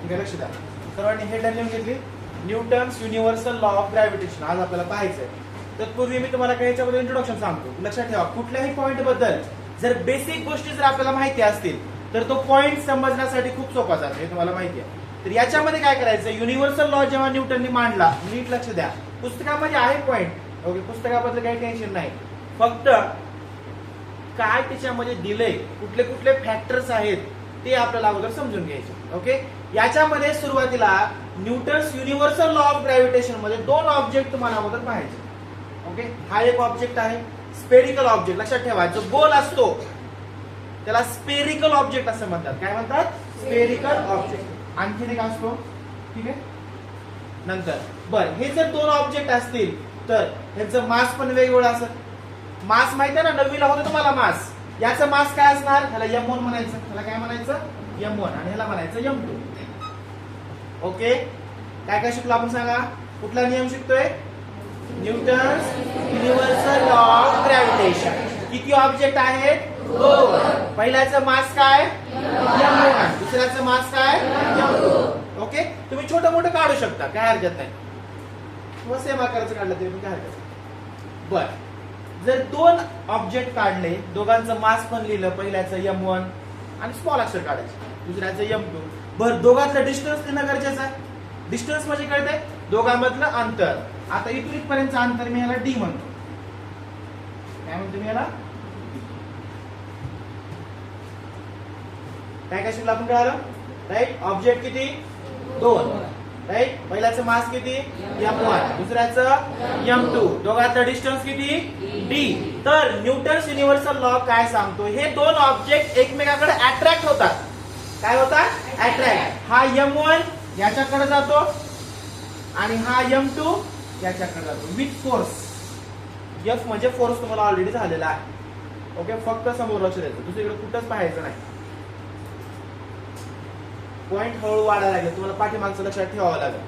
ठीक आहे, लक्ष द्या. सर्वांनी हेडलाईन लिहून घेतली. Newton's universal law of gravitation आज आपल्याला पाहायचंय. तत्पूर्वी मी तुम्हाला काही याच्याबद्दल इंट्रोडक्शन सांगतो. लक्षात ठेवा, कुठल्याही पॉईंट बद्दल जर बेसिक गोष्टी जर आपल्याला माहिती असतील तर तो पॉईंट समजण्यासाठी खूप सोपा जातो, हे तुम्हाला माहिती आहे. तर याच्यामध्ये काय करायचं, युनिव्हर्सल लॉ जेव्हा न्यूटनने मांडला, नीट लक्ष द्या, पुस्तकामध्ये आहे पॉईंट, ओके, पुस्तकाबद्दल काही टेन्शन नाही, फक्त काय त्याच्यामध्ये दिलंय, कुठले कुठले फॅक्टर्स आहेत ते आपल्याला अगोदर समजून घ्यायचे. ओके, याच्यामध्ये सुरुवातीला Newton's universal law of gravitation मध्ये दोन ऑब्जेक्ट तुम्हाला अगोदर पाहायचे. ओके, हा एक ऑब्जेक्ट आहे स्पेरिकल ऑब्जेक्ट. लक्षात ठेवा, जो गोल असतो त्याला स्पेरिकल ऑब्जेक्ट असं म्हणतात. काय म्हणतात? Spherical object. आणखी एक असतो, ठीक आहे. नंतर बर, हे जर दोन ऑब्जेक्ट असतील तर ह्याचं मास पण वेगवेगळं असत. मास माहिती आहे ना, नववीला होतं तुम्हाला मास. याचं मास काय असणार? ह्याला M1 म्हणायचं, ह्याला काय म्हणायचं? M1, आणि ह्याला म्हणायचं M2. ओके, काय काय शिकलो आपण सांगा? कुठला नियम शिकतोय? Newton's universal law of gravitation. किती ऑब्जेक्ट आहेत? दोन. पहिल्याचं मास काय? M1. दुसऱ्याचं मास काय? M2. ओके, तुम्ही छोटं मोठं काढू शकता, काय हरकत नाही. किंवा सेम आकाराचं काढलं तरी काय हरकत नाही. बर, जर दोन ऑब्जेक्ट काढले, दोघांचं मास पण लिहिलं, पहिल्याचं M1 आणि स्मॉल अक्षर काढायचं, दुसऱ्याचं M2. बर, दोघांचं डिस्टन्स लिहिणं गरजेचं आहे. डिस्टन्स म्हणजे कळतंय दोघांमधलं अंतर. आता इथून इथपर्यंतचं अंतर मी ह्याला D म्हणतो. काय म्हणतो मी याला? काय काय शिकलो आपण, कळालं? राईट, ऑब्जेक्ट किती? दोन. राईट, पहिल्याचं मास किती? M1, दुसऱ्याचं M2, दोघांचं डिस्टन्स किती? D. तर न्यूटन्स युनिव्हर्सल लॉ काय सांगतो? हे दोन ऑब्जेक्ट एकमेकांकडे अट्रॅक्ट होतात. काय होतात? अट्रॅक्ट. हा M1 याच्याकडे जातो आणि हा M2 याच्याकडे जातो विथ फोर्स. F म्हणजे फोर्स तुम्हाला ऑलरेडी झालेला आहे. ओके, फक्त समोर लक्ष द्यायचं, दुसरीकडे कुठंच पाहायचं नाही. पॉइंट हळू वाढायला लागेल, तुम्हाला पाठीमागचं लक्षात ठेवावं लागेल.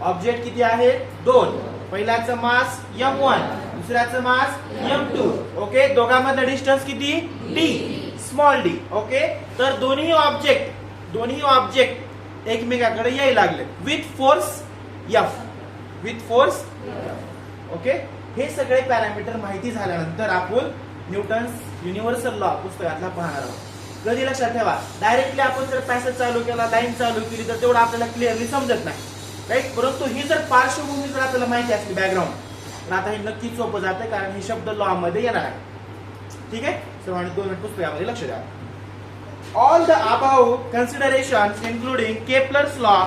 ऑब्जेक्ट किती आहेत? दोन. पहिल्याचं मास M1, दुसऱ्याचं मास M2. ओके, दोघांमधलं डिस्टन्स किती? D, small d. ओके, तर दोन्ही ऑब्जेक्ट एकमेकाकडे यायला लागले with force F. With force. Okay, हे सगळे पॅरामीटर माहिती झाल्यानंतर आपण न्यूटन्स युनिव्हर्सल लॉ पुस्तकातला पाहणार आहोत. कधी लक्षात ठेवा, डायरेक्टली आपण जर पॅसेज चालू केला, लाईन चालू केली तर तेवढं आपल्याला क्लिअरली समजत नाही. राईट, परंतु ही जर पार्श्वभूमी जर आपल्याला माहिती असली, बॅकग्राऊंड, तर आता हे नक्कीच सोपं जातं, कारण हे शब्द लॉ मध्ये येणार आहे. ठीक आहे, सर्वांनी 2 मिनिट पुस्तकामध्ये लक्ष द्या. All the above considerations including Kepler's law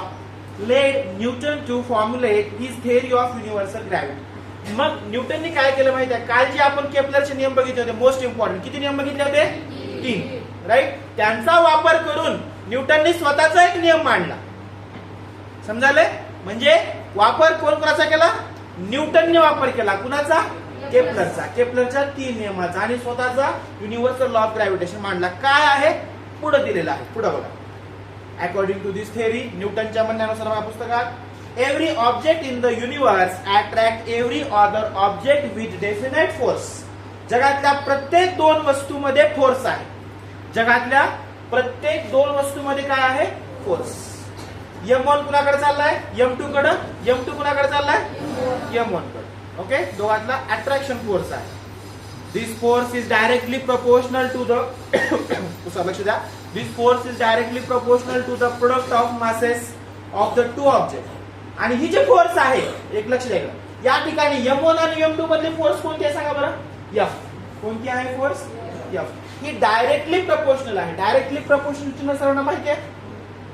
led Newton to formulate his theory of universal gravity. मग न्यूटनने काय केलं माहिती आहे? काल जे आपण केपलरचे नियम बघितले होते, मोस्ट इम्पॉर्टंट, किती नियम बघितले होते? 3. राईट, त्यांचा वापर करून न्यूटनने स्वतःचा एक नियम मांडला. समजाले? म्हणजे वापर कोण कोणाचा केला? न्यूटनने वापर केला. कुणाचा? केपलरचा. केपलरच्या 3 नियमाचा आणि स्वतःचा युनिव्हर्सल लॉ ऑफ ग्रॅव्हिटेशन मांडला. काय आहे? पुढे दिलेला आहे, पुढे बघा. अकॉर्डिंग टू दिस थेअरी, न्यूटनच्या म्हणण्यानुसार बघा पुस्तकात, every object in the universe attract every other object with definite force. जगातल्या प्रत्येक 2 वस्तूमध्ये फोर्स आहे. जगातल्या प्रत्येक 2 वस्तूमध्ये काय आहे? फोर्स. M1 कुणाकडे चाललाय? M2 कडे. M2 कुणाकडे चाललाय? M1 कडे. ओके, दोघांतला अट्रॅक्शन फोर्स आहे. This force is directly proportional to the लक्ष द्या, this force is directly proportional to the product of masses of the 2 object. आणि ही जी फोर्स आहे, एक लक्ष द्या, या ठिकाणी M1 आणि M2 मधली फोर्स कोणती आहे सांगा बरं? F. कोणती आहे फोर्स? F. ही डायरेक्टली प्रपोर्शनल आहे. डायरेक्टली प्रपोर्शनल चिन्ह सर्वांना माहिती आहे?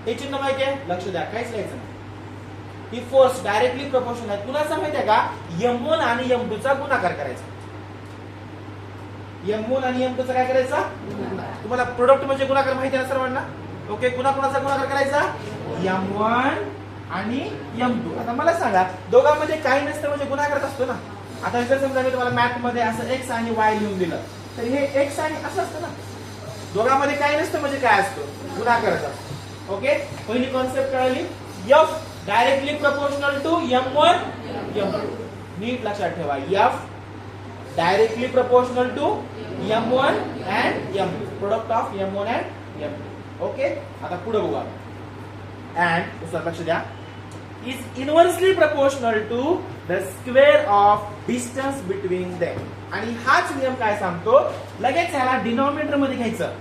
हे चिन्ह माहिती आहे? लक्ष द्या, काहीच लिहायचं नाही. ही फोर्स डायरेक्टली प्रपोर्शनल आहे. कुणाचा माहिती आहे का? M1 आणि M2 चा गुणाकार करायचा. M1 आणि M2 चा काय करायचा? तुम्हाला प्रोडक्ट म्हणजे गुणाकार माहिती आहे सर्वांना? ओके, कुणाचा गुणाकार करायचा? M1 आणि M2. आता मला सांगा, दोघांमध्ये काही नसतं म्हणजे गुणाकार असतो ना. आता जर समजा मी तुम्हाला मॅथ मध्ये असं x आणि y लिहून दिलं, तर हे x आणि असं असतं ना. दोघांमध्ये काही नसतं म्हणजे काय असतं? गुणाकारच असतो. ओके, पहिली कॉन्सेप्ट कळली. F directly proportional to M1 M2. नीट लक्षात ठेवा, F directly proportional to M1 and M2, product of M1 and M2. Okay, आता पुढे बघू. अँड दुसरा लक्ष द्या is inversely proportional to the square of distance between them. आणि हाच नियम काय सांगतो, लगेच ह्याला डिनॉमिनेटर मध्ये घ्यायचं.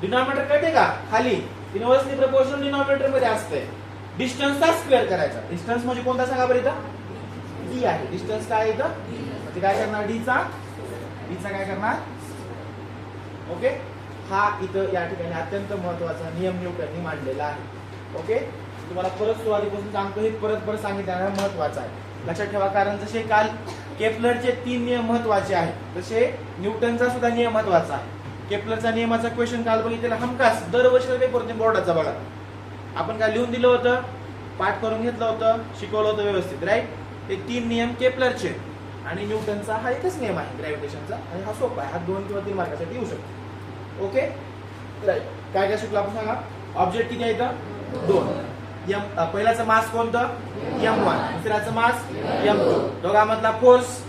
डिनॉमिनेटर कळते का, खाली इनव्हर्सली प्रपोर्शनल डिनॉमिनेटर मध्ये असते. डिस्टन्सचा स्क्वेअर करायचा. डिस्टन्स म्हणजे कोणता सांगा बरं, इथं डी आहे. डिस्टन्स काय इथं, म्हणजे काय करणार, डीचा काय करणार. ओके, हा इथं या ठिकाणी अत्यंत महत्वाचा नियम न्यूटनने मांडलेला आहे. ओके, तुम्हाला परत सुरुवातीपासून सांगतो, हे परत सांगितलं महत्वाचं आहे. लक्षात ठेवा, कारण जसे काल केपलरचे 3 नियम महत्वाचे आहेत, तसे न्यूटनचा सुद्धा नियम महत्वाचा आहे. केपलरचा नियमाचा क्वेश्चन काल बघितलेला हमखास दरवर्षी पेपर बोर्डाचा बघा. आपण काय लिहून दिलं होतं, पाठ करून घेतलं होतं, शिकवलं होतं व्यवस्थित, राईट. हे 3 नियम केपलरचे आणि न्यूटनचा हा एकच नियम आहे ग्रॅव्हिटेशनचा, आणि हा सोपा आहे. हा 2 किंवा 3 मार्कासाठी येऊ शकतो. Okay, right. काय काय शिकलो आपण सांगा. ऑब्जेक्ट किती आहे इथं, 2. पहिल्याचं मास कोणतं, m1. दुसऱ्याचं मास m2. दोघांमधला फोर्स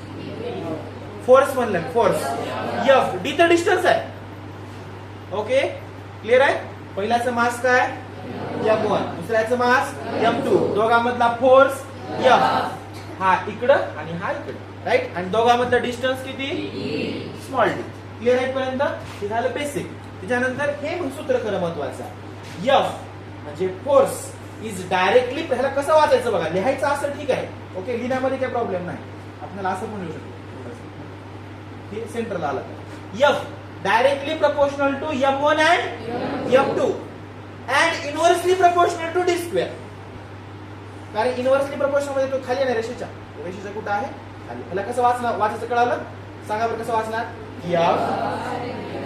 म्हणलं, फोर्स f. डी तर डिस्टन्स आहे. ओके, क्लिअर आहे. पहिल्याचं मास काय, m1. दुसऱ्याचं मास m2. दोघांमधला फोर्स f. हा इकडं आणि हा इकडं, राईट. आणि दोघांमधला डिस्टन्स किती, स्मॉल डी. क्लिअर आहे पर्यंत, हे झालं बेसिक. त्याच्यानंतर हे सूत्र खरं महत्वाचं आहे. f म्हणजे फोर्स इज डायरेक्टली, ह्याला कसं वाचायचं बघा, लिहायचं असं ठीक आहे. ओके, लिहिण्यामध्ये काही प्रॉब्लेम नाही, आपल्याला असं पण लिहू शकतो. हे सेंटरला आलं, f directly proportional to m1 and m2 and inversely proportional to D square. कारण इनव्हर्सली प्रपोर्शनल मध्ये तो खाली आहे रेषेच्या कुठं आहे, खाली. ह्याला कसं वाचायचं कळालं, सांगा बरं कसं वाचणार. f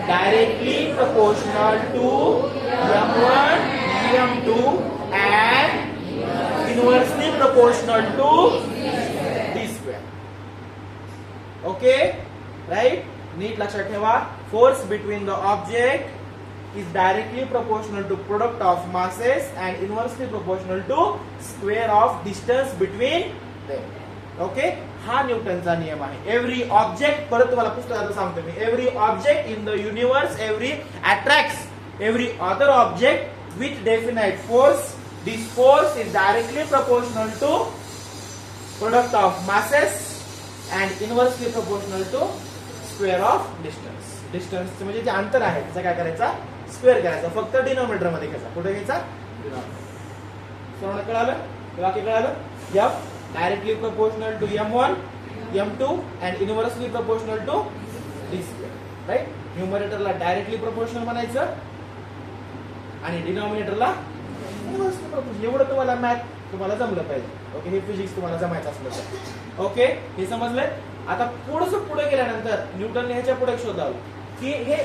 directly proportional to m1 m2 and inversely proportional to d square. Okay, right? नीट लक्षात ठेवा, force between the object is directly proportional to product of masses and inversely proportional to square of distance between them. Okay, हा न्यूटनचा नियम आहे. Every object, परत तुम्हाला पुस्तकात सांगतो मी, every object in the universe every attracts every other object with definite force. This force is directly proportional to product of masses and inversely proportional to square of distance. Distance म्हणजे जे अंतर आहे त्याचा काय करायचा, स्क्वेअर करायचा. फक्त denominator मध्ये घ्यायचा. कुठे घ्यायचा, सर्वांना कळालं, वाक्य कळालं. f directly proportional to m1 m2 and inversely proportional to d square, right. न्यूमरेटरला डायरेक्टली प्रोपोर्शनल म्हणायचं आणि डिनॉमिनेटरला इनव्हर्सली प्रपोर्शनल. एवढं तुम्हाला मॅथ तुम्हाला जमलं पाहिजे. ओके, हे फिजिक्स तुम्हाला जमायचं असलं तर. ओके, हे समजलंय. आता पुढे गेल्यानंतर न्यूटनने ह्याच्या पुढे शोधावं की हे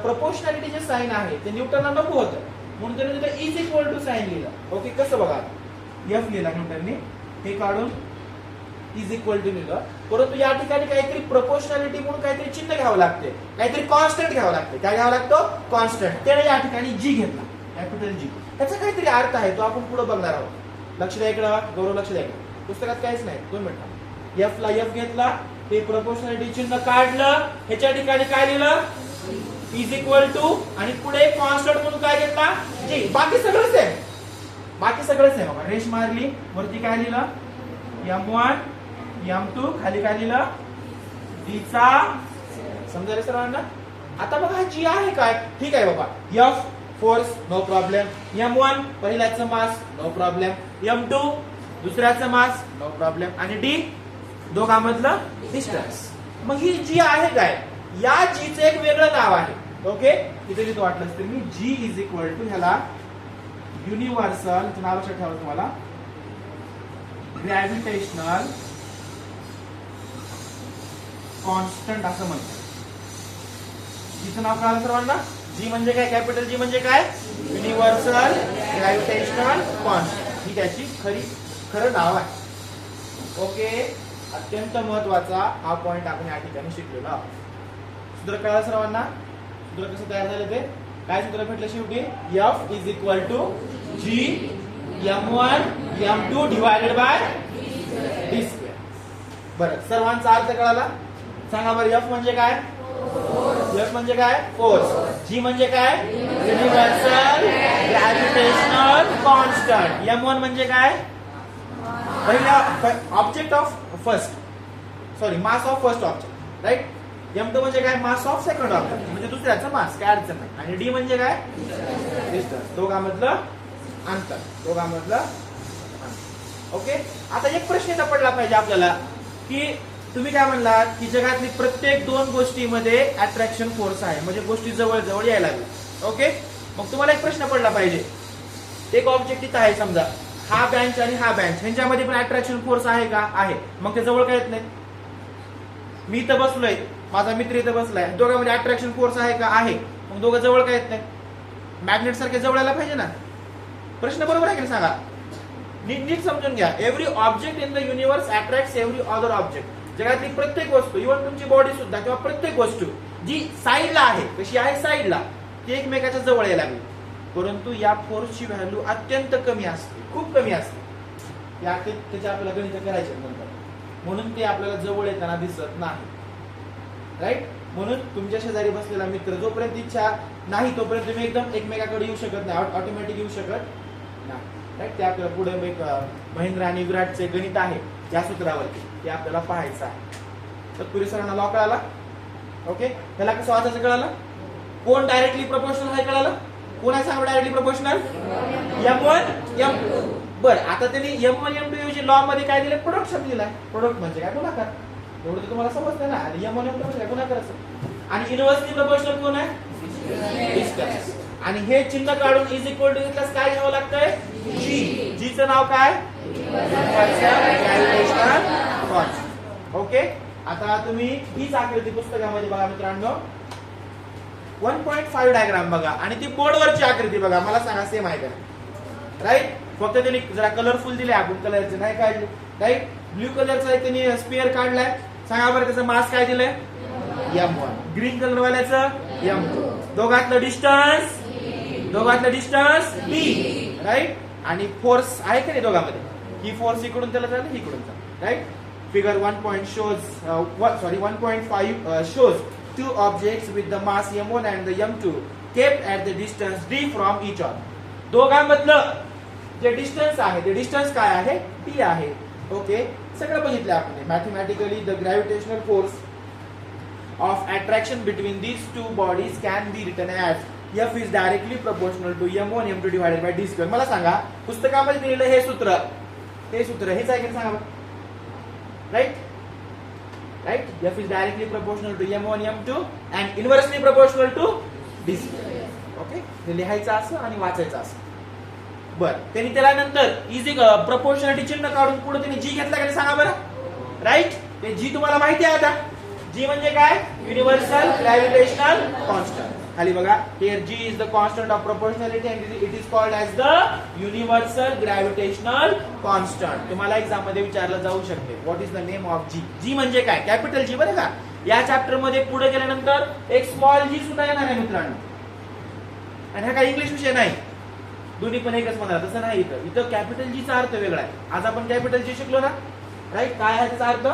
प्रपोर्शनॅलिटी जे साइन आहे ते न्यूटनला नको होतं, म्हणून त्याने तिथे इज इक्वल टू साइन लिहिलं. ओके, कसं बघा, एफ लिहिला न्यूटनने, हे काढून इज इक्वल टू लिहिलं. परंतु या ठिकाणी काहीतरी प्रपोर्शनॅलिटी म्हणून काहीतरी चिन्ह घ्यावं लागते, काहीतरी कॉन्स्टंट घ्यावं लागते. काय घ्यावं लागतं, कॉन्स्टंट. त्याने या ठिकाणी जी घेतला, कॅपिटल जी. त्याचा काहीतरी अर्थ आहे, तो आपण पुढे बघणार आहोत. लक्ष द्या इकडं, गौरव लक्ष द्या इकडं. पुस्तकात काहीच नाही, 2 मिनिटं. एफ ला एफ घेतला, ते प्रपोर्शनॅलिटी चिन्ह काढलं, ह्याच्या ठिकाणी काय लिहिलं, इज इक्वल टू, आणि पुढे कॉन्स्टंट म्हणून काय घेतला, जी. बाकी सगळं सेम, बाकी सगळं सेम. रेष मारली, वरती काय लिहिलं, m1 m2, खाली काय लिहिलं, डीचा. समजा सर्वांना. आता बघा जी आहे काय, ठीक आहे बाबा. F force, no problem. m1 पहिल्याचं मास, नो प्रॉब्लेम. m2 दुसऱ्याचं मास, नो प्रॉब्लेम. आणि डी दोघांमधलं डिस्टन्स. मग ही जी आहे काय, या जीचं एक वेगळं नाव आहे. ओके, इथे लिहितो वाटलं तर मी, जी इज इक्वल टू, ह्याला युनिव्हर्सल नाव लक्षात ठेवा तुम्हाला, ग्रॅव्हिटेशनल कॉन्स्टंट असं म्हणतात. जीचं नाव कळालं सर्वांना. जी म्हणजे काय, कॅपिटल जी म्हणजे काय, युनिव्हर्सल ग्रॅव्हिटेशनल कॉन्स्टंट. ही त्याची खरं नाव आहे. ओके, अत्यंत महत्वाचा हा पॉइंट आपण या ठिकाणी शिकलेलो आहोत. सूत्र कळालं सर्वांना. सूत्र कसं तयार झालं ते, काय सूत्र भेटलं शेवटी, F is equal to G m1 m2 divided by D square. बरं, सर्वांचा अर्थ कळाला. सांगा बरं, एफ म्हणजे काय, एफ म्हणजे काय, फोर्स. जी म्हणजे काय, युनिव्हर्सल ग्रॅव्हिटेशनल कॉन्स्टंट. M1 म्हणजे काय? पहिला object of first, sorry mass of first object, right. M2 म्हणजे काय? मास ऑफ सेकंड ऑब्जेक्ट, म्हणजे दुसऱ्याचं मास, काय अडचण नाही. आणि D म्हणजे काय? डिस्टन्स, दोघांमधलं अंतर, दोघांमधलं अंतर. ओके. आता एक प्रश्न पडला पाहिजे आपल्याला की तुम्ही काय म्हणला की जगातली प्रत्येक दोन गोष्टीमध्ये अट्रॅक्शन फोर्स आहे, म्हणजे गोष्टी जवळ जवळ यायला लागल्या. ओके. मग तुम्हाला एक प्रश्न पडला पाहिजे, एक ऑब्जेक्ट इथं आहे समजा, हा बेंच आणि हा बेंच, ह्यांच्यामध्ये पण अट्रॅक्शन फोर्स आहे का? आहे. मग ते जवळ काय येत नाही. मी इथं बसलोय, माझा मित्र इथं बसलाय, दोघांमध्ये अट्रॅक्शन फोर्स आहे का? आहे. मग दोघं जवळ काय येत नाही. मॅग्नेट सारखे जवळ यायला पाहिजे ना. प्रश्न बरोबर आहे की सांगा. नीट समजून घ्या. Every object in the universe attracts every other object. जगातली प्रत्येक वस्तू, इव्हन तुमची बॉडी सुद्धा, किंवा प्रत्येक वस्तू जी साईडला आहे, कशी आहे साईडला, ती एकमेकाच्या जवळ यायला लागली. परंतु या फोर्सची व्हॅल्यू अत्यंत कमी असते, खूप कमी असते. त्याचे आपल्याला गणित करायचे नंतर, म्हणून ते आपल्याला जवळ येताना दिसत नाही, राईट. म्हणून तुमच्या शेजारी बसलेला मित्र जोपर्यंत इच्छा नाही तोपर्यंत तुम्ही एकदम एकमेकाकडे येऊ शकत नाही, ऑटोमॅटिक येऊ शकत नाही, राईट. ते आपल्याला पुढे एक महेंद्र आणि विराटचे गणित आहे या सूत्रावरती, ते आपल्याला पाहायचं आहे. तर पुरी सरांना लॉ कळाला. ओके. त्याला कसं वाचायचं कळालं? कोण डायरेक्टली प्रोपोर्शनल आहे कळालं? कोण आहे सांगा डायरेक्टली प्रोपोर्शनल? M1 M2. बरं, आता त्यांनी M1 M2 ऐवजी लॉ मध्ये काय दिलं? प्रोडक्ट शब्द दिलाय. प्रोडक्ट म्हणजे काय? गुणाकार. एवढं तुम्हाला समजतं ना. आणि M1 M2 म्हणजे काय? गुणाकार असं. आणि इनव्हर्सली प्रोपोर्शनल कोण आहे? डिस्टन्स. आणि हे चिन्ह काढून इज इक्वल टू इथलाच काय घ्यावं लागतंय? G. G चं नाव काय? Gravitational constant. ओके. आता तुम्ही हीच आकृती पुस्तकामध्ये बघा मित्रांनो, 1.5 डायग्राम बघा, आणि ती बोर्डवरची आकृती बघा. मला सांगा सेम आहे का? राईट. फक्त त्यांनी जरा कलरफुल दिले, आपण कलरचे नाही काढले, राईट. ब्ल्यू कलरचा त्यांनी स्पिअर काढलाय. सांगा बरं त्याचं मास काय दिलंय? M1. ग्रीन कलर वाल्याचं M2. दोघातलं डिस्टन्स D, राईट. आणि फोर्स आहे का नाही दोघांमध्ये? ही फोर्स इकडून त्याला जाईल, इकडून जाईल, right. Figure 1.5 shows two objects with the mass M1 and the M2 kept at the distance D from each other. दोघांमधलं जे डिस्टन्स आहे ते डिस्टन्स काय आहे? D आहे. ओके. सगळं बघितलं आपण. Mathematically the gravitational force of attraction between these two bodies can be written as F is directly proportional to M1 M2 divided by D square. मला सांगा, पुस्तकामध्ये दिलेलं हे सूत्र हेच आहे की सांगा, right. F is directly proportional to M1 M2 and inversely proportional to D square. Okay. ते लिहायचं असं आणि वाचायचं असं. बर, त्यांनी त्याला नंतर इझी प्रपोर्शनॅलिटी चिन्ह काढून पुढे त्यांनी G घेतला का सांगा बरं, राईट. ते G तुम्हाला माहिती आहे आता. G म्हणजे काय? Universal gravitational constant. खाली बघा, here G is the constant of proportionality and it is called as the universal gravitational constant. तुम्हाला एक्झाम मध्ये विचारलं जाऊ शकते, what is the name of G? G म्हणजे काय? कॅपिटल G बरं का. या चॅप्टर मध्ये पुढे गेल्यानंतर एक स्मॉल G सुद्धा येणार आहे मित्रांनो. आणि हा काय इंग्लिश विषय नाही, दोन्ही पण एकच म्हणणार, तसं नाही. इथं कॅपिटल G चा अर्थ वेगळा आहे. आज आपण कॅपिटल G शिकलो ना, राईट. काय आहे त्याचा अर्थ?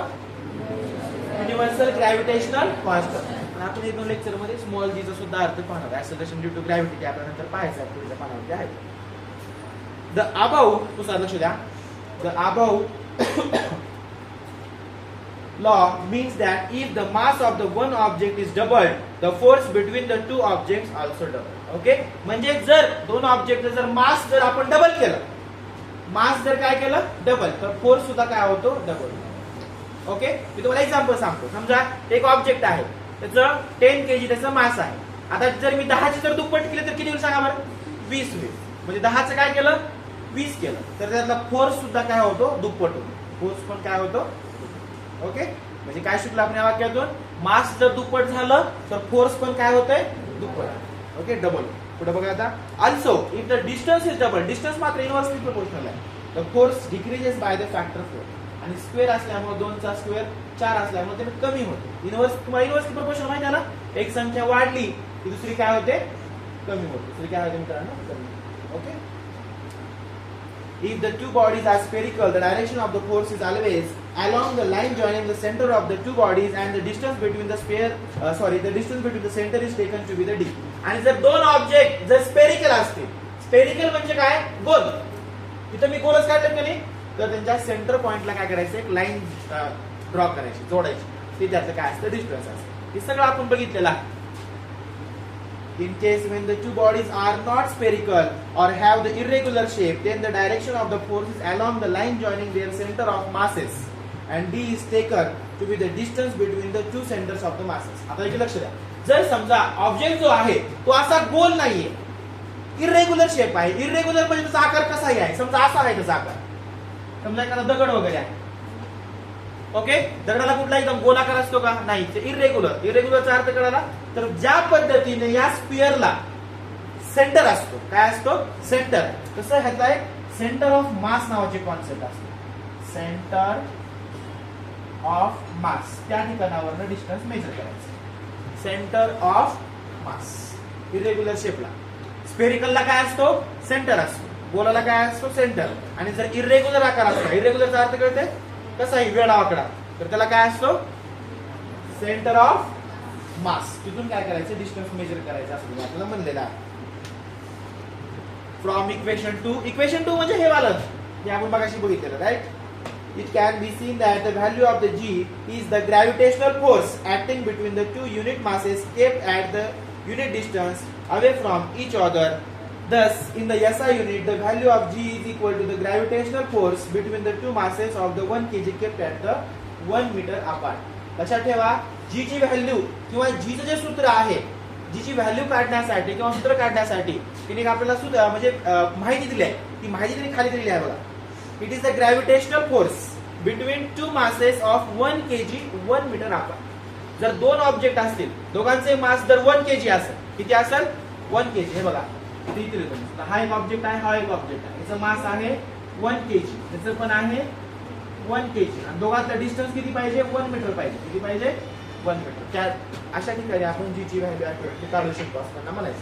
Universal gravitational constant. आपण एक दोन लेक्चर मध्ये स्मॉल जी चा सुद्धा अर्थ पाहणार आहे. ऍक्सेलरेशन ड्यू टू ग्रॅव्हिटी आपल्याला नंतर पाहायचं आहे, पुढच्या पानामध्ये आहे. द अबाव, पुस्तकात लक्ष द्या, the above law means that if the mass of the one object is doubled, the force between the two objects also double. Okay. म्हणजे जर दोन ऑब्जेक्ट जर मास जर आपण डबल केलं, मास जर काय केलं? डबल, तर फोर्स सुद्धा काय होतो? डबल. ओके. मी तुम्हाला एक्झाम्पल सांगतो. समजा एक ऑब्जेक्ट आहे, त्याचं 10 kg त्याचं मास आहे. आता जर मी 10ची जर दुप्पट केली तर किती होईल सांगा बरं? 20 होईल. म्हणजे 10चं काय केलं? 20 केलं, तर त्यातला फोर्स सुद्धा काय होतो? दुप्पट होतो. फोर्स पण काय होतो? ओके. म्हणजे काय शिकलो आपण या वाक्यातून? मास जर दुप्पट झालं तर फोर्स पण काय होतंय? दुप्पट. ओके. डबल. पुढे बघा आता. Also if the distance is double, distance मात्र इनव्हर्सली प्रोपोर्शनल आहे, the force decreases by the factor 4. आणि स्क्वेअर असल्यामुळे 2 चा स्क्वेअर 4 असल्यामुळे ते कमी होते. तुम्हाला इनव्हर्सली प्रोपोर्शनल माहिती आहे ना, एक संख्या वाढली की दुसरी काय होते? कमी होते. दुसरी काय होते मित्रांनो? कमी. Okay. If the two bodies are spherical, the direction of the force is always along the line joining the center of the two bodies, and the distance between the the distance between the center is taken to be the D. आणि जर दोन object जर spherical असतील, spherical म्हणजे काय? गोल. इथं मी गोलच काढलं की नाही, तर त्यांच्या सेंटर पॉइंटला काय करायचं, एक लाईन ड्रॉ करायची, जोडायची. ते त्याचं काय असतं, डिस्टन्स असतं. हे सगळं आपण बघितलेलं आहे. In case when the two bodies are not spherical or have the irregular shape, then the direction of the force is along the line joining their center of masses, and D is taken to be the distance between the two centers of the masses. आता एक लक्ष द्या, जर समजा object जो आहे तो असा गोल नाहीये, इरेग्युलर शेप आहे. इरेग्युलर म्हणजे त्याचा आकार कसाही आहे. समजा असा आहे त्याचा आकार, समजा एखादा दगड वगैरे आहे. ओके, दगडाला कुठला एकदम गोलाकार असतो का? नाही, ते इरेग्युलर. इरेग्युलरचा अर्थ कळाला? तर ज्या पद्धतीने या स्पिअरला सेंटर असतो, काय असतो? सेंटर. तसं ह्याचा एक सेंटर ऑफ मास नावाचे कॉन्सेप्ट असतो. सेंटर ऑफ मास, त्या ठिकाणावरनं डिस्टन्स मेजर करायचं. सेंटर ऑफ मास इरेग्युलर शेपला. स्पेरिकलला काय असतो? सेंटर असतो. गोलाला काय असतो? सेंटर. आणि जर इरेग्युलर आकार असतो, इरेग्युलरचा अर्थ कळते कसा आहे? वेळा वाकडा, तर त्याला काय असतो? सेंटर ऑफ मास. तिथून काय करायचं? डिस्टन्स मेजर करायचं असं आपल्याला म्हणलेलं आहे. From equation 2. इक्वेशन 2 म्हणजे हे वालं, हे आपण बघाशी बघितलेलं, right? It can be seen that the value of the G is the gravitational force acting between the two unit masses kept at the unit distance away from each other. Thus, in the SI unit, the value of G is equal to the gravitational force between the two masses of the 1 kg kept at the 1 meter apart. लक्षात ठेवा, G ची value किंवा G चं जे सूत्र आहे, G ची value काढण्यासाठी किंवा सूत्र काढण्यासाठी तिने आपल्याला सूत्र म्हणजे माहिती दिली आहे. ती माहिती तिने खाली दिलेली आहे बघा. It is the gravitational force between two masses of 1 kg 1 meter apart. जर दोन ऑब्जेक्ट असतील, दोघांचे मास जर 1 kg असेल, किती असेल? 1 kg. हे बघा, हा एक ऑब्जेक्ट आहे, हा एक ऑब्जेक्ट आहे. याचं मास आहे 1 kg, त्याचं पण आहे 1 kg. आणि दोघांचा डिस्टन्स किती पाहिजे? 1 मीटर पाहिजे. किती पाहिजे? 1 मीटर. त्या अशा ठिकाणी आपण जी ची व्हॅल्यू ॲक्युरेटली काढू शकतो असताना म्हणायचं.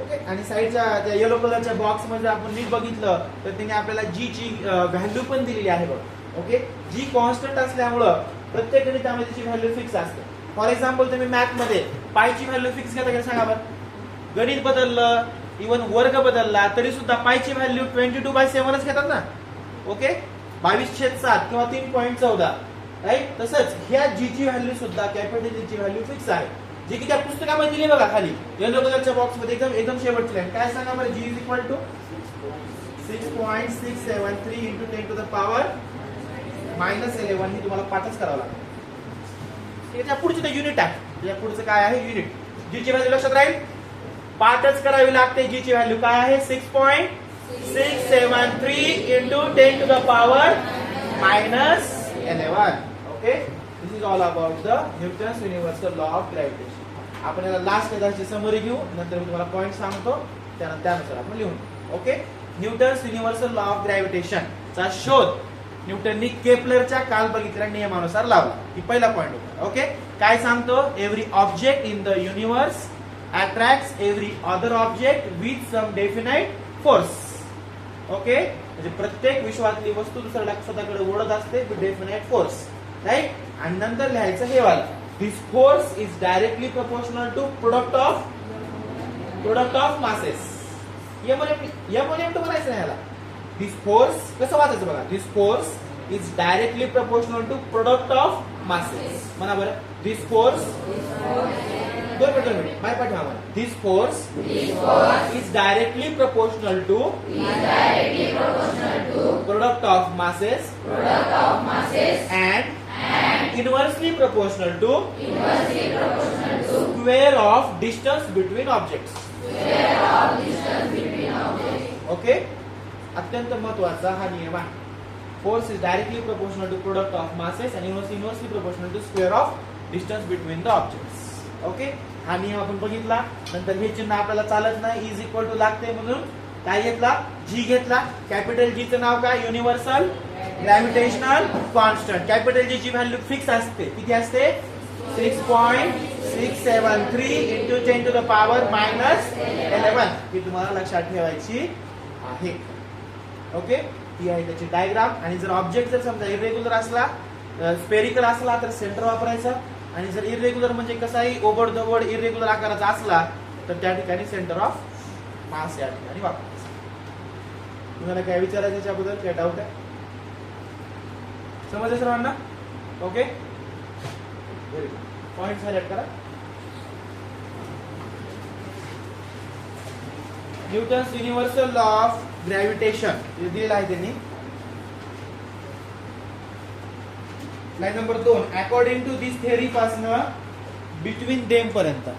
ओके, आणि साईडच्या त्या येलो कलरच्या बॉक्स मध्ये आपण नीट बघितलं तर त्याने आपल्याला जी ची व्हॅल्यू पण दिलेली आहे बघा. ओके, जी कॉन्स्टंट असल्यामुळं प्रत्येक गणितामध्ये त्याची व्हॅल्यू फिक्स असते. फॉर एक्झाम्पल तुम्ही मॅथ मध्ये पायची व्हॅल्यू फिक्स घेता का सांगा बरं? गणित बदललं, इव्हन वर्ग बदलला तरी सुद्धा पायची व्हॅल्यू 22/7च घेतात ना. ओके, 22/7 किंवा 3.14, राईट? तसंच ह्या जी ची व्हॅल्यू सुद्धा कॅपिटल जी ची व्हॅल्यू फिक्स आहे, जी की त्या पुस्तकामध्ये दिली बघा खाली येलो कलरच्या बॉक्स मध्ये एकदम शेवटची लाईन. काय सांगा बरं? G is equal to 6.673 into 10 to the power -11. ही तुम्हाला पाठच करावं लागेल. त्याच्या पुढचे ते युनिट आहे, त्याच्या पुढचं काय आहे? युनिट. जी ची व्हॅल्यू लक्षात राहील, पाठच करावी लागते. जी ची व्हॅल्यू काय आहे? 6.673 into 10 to the power -11. Okay, this is all about the Newton's universal law of gravitation. आपण याला लास्ट त्याची समरी घेऊ, नंतर मी तुम्हाला पॉइंट सांगतो, त्यानुसार आपण लिहून. Okay, Newton's universal law of gravitation चा शोध न्यूटननी केपलरच्या कालबेगितीच्या नियमानुसार लावला. ही पहिला पॉइंट होता. ओके, काय सांगतो? Every object in the universe attracts every other object with some definite force. Okay, म्हणजे प्रत्येक विश्वातली वस्तू दुसऱ्याला स्वतःकडे ओढत असते विथ डेफिनाइट फोर्स, राईट? आणि नंतर लिहायचं हे वाला, this force is directly proportional to product of masses. M1M2 म्हणायचं नाही याला. दिस फोर्स कसं वाचायचं बघा? This force is directly proportional to product of masses. म्हणा बरं, दिस फोर्स, दोन मिनिट बाय पाठवा मला. This force is directly proportional to product of masses and inversely proportional to square of distance between objects. Okay, अत्यंत महत्वाचा हा नियम आहे. Force is directly proportional to product of masses आणि inversely proportional to square of distance between the objects. Okay, हा नियम आपण बघितला. नंतर हे चिन्ह आपल्याला चालत नाही, इज इक्वल टू लागते म्हणून काय घेतला? जी घेतला. कॅपिटल जी चं नाव काय? Universal gravitational constant. Capital G ची व्हॅल्यू फिक्स असते. किती असते? 6.673 into 10 to the power -11. ही तुम्हाला लक्षात ठेवायची आहे. ओके, ही आहे त्याची डायग्राम. आणि जर ऑब्जेक्ट जर समजा इरेग्युलर असला, स्पेरिकल असला तर सेंटर वापरायचा. आणि जर इरेग्युलर म्हणजे कसाही ओबड धोबड इरेग्युलर आकाराचा असला तर त्या ठिकाणी सेंटर ऑफ मास या ठिकाणी वापरायचा. तुम्हाला काय विचारायचं त्याच्याबद्दल काय डाऊट आहे? समजलं सर्वांना? ओके, पॉइंट सिलेक्ट करा. Newton's universal law of gravitation हे दिलेलं आहे त्यांनी. Line number 2, according to this theory passing between them पर्यंत